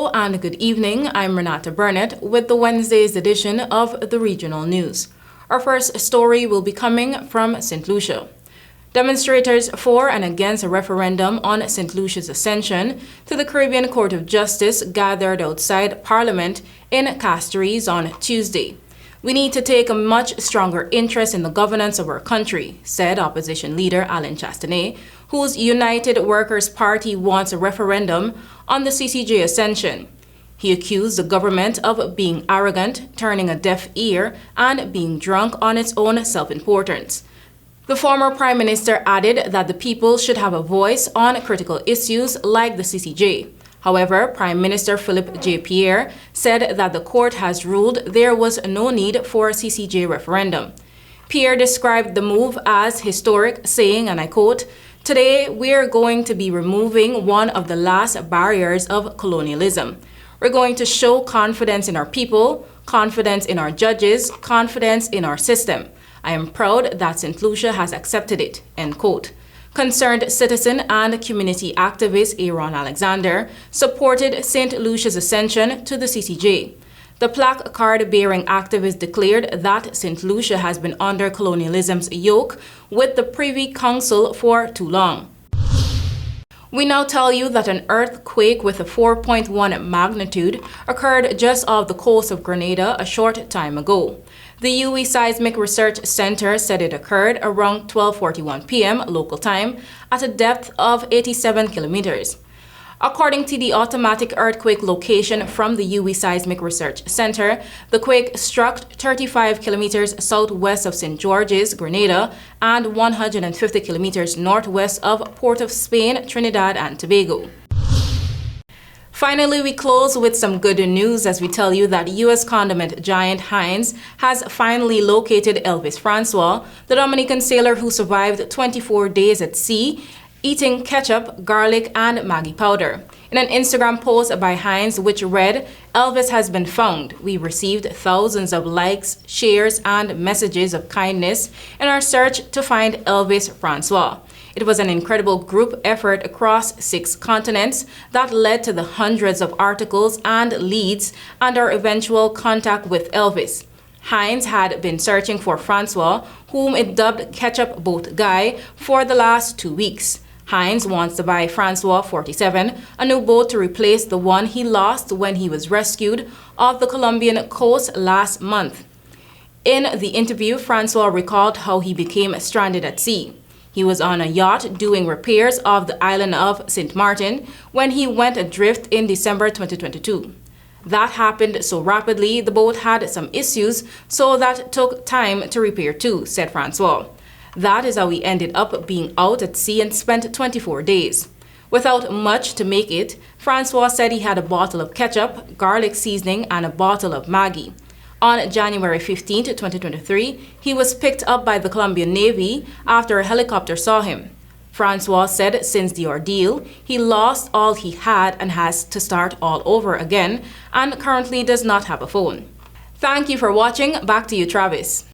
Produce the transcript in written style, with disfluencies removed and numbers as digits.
Hello and good evening. I'm Renata Burnett with the Wednesday's edition of the Regional News. Our first story will be coming from St. Lucia. Demonstrators for and against a referendum on St. Lucia's ascension to the Caribbean Court of Justice gathered outside Parliament in Castries on Tuesday. We need to take a much stronger interest in the governance of our country, said opposition leader Alain Chastanet, whose United Workers' Party wants a referendum on the CCJ ascension. He accused the government of being arrogant, turning a deaf ear, and being drunk on its own self-importance. The former Prime Minister added that the people should have a voice on critical issues like the CCJ. However, Prime Minister Philippe J. Pierre said that the court has ruled there was no need for a CCJ referendum. Pierre described the move as historic, saying, and I quote, "Today, we are going to be removing one of the last barriers of colonialism. We're going to show confidence in our people, confidence in our judges, confidence in our system. I am proud that St. Lucia has accepted it," end quote. Concerned citizen and community activist Aaron Alexander supported St. Lucia's ascension to the CCJ. The plaque card-bearing activist declared that St. Lucia has been under colonialism's yoke with the Privy Council for too long. We now tell you that an earthquake with a 4.1 magnitude occurred just off the coast of Grenada a short time ago. The UE Seismic Research Center said it occurred around 12:41 p.m. local time at a depth of 87 kilometers. According to the automatic earthquake location from the UE Seismic Research Center, the quake struck 35 kilometers southwest of St. George's, Grenada, and 150 kilometers northwest of Port of Spain, Trinidad and Tobago. Finally, we close with some good news as we tell you that U.S. condiment giant Heinz has finally located Elvis Francois, the Dominican sailor who survived 24 days at sea, eating ketchup, garlic, and Maggi powder. In an Instagram post by Heinz, which read, "Elvis has been found. We received thousands of likes, shares, and messages of kindness in our search to find Elvis Francois. It was an incredible group effort across 6 continents that led to the hundreds of articles and leads and our eventual contact with Elvis." Heinz had been searching for Francois, whom it dubbed Ketchup Boat Guy, for the last 2 weeks. Heinz wants to buy Francois 47 a new boat to replace the one he lost when he was rescued off the Colombian coast last month. In the interview, Francois recalled how he became stranded at sea. He was on a yacht doing repairs off the island of St. Martin when he went adrift in December 2022. That happened so rapidly, the boat had some issues, so that took time to repair too, said Francois. That is how he ended up being out at sea and spent 24 days. Without much to make it, Francois said he had a bottle of ketchup, garlic seasoning, and a bottle of Maggi. On January 15, 2023, he was picked up by the Colombian Navy after a helicopter saw him. Francois said since the ordeal, he lost all he had and has to start all over again, and currently does not have a phone. Thank you for watching. Back to you, Travis.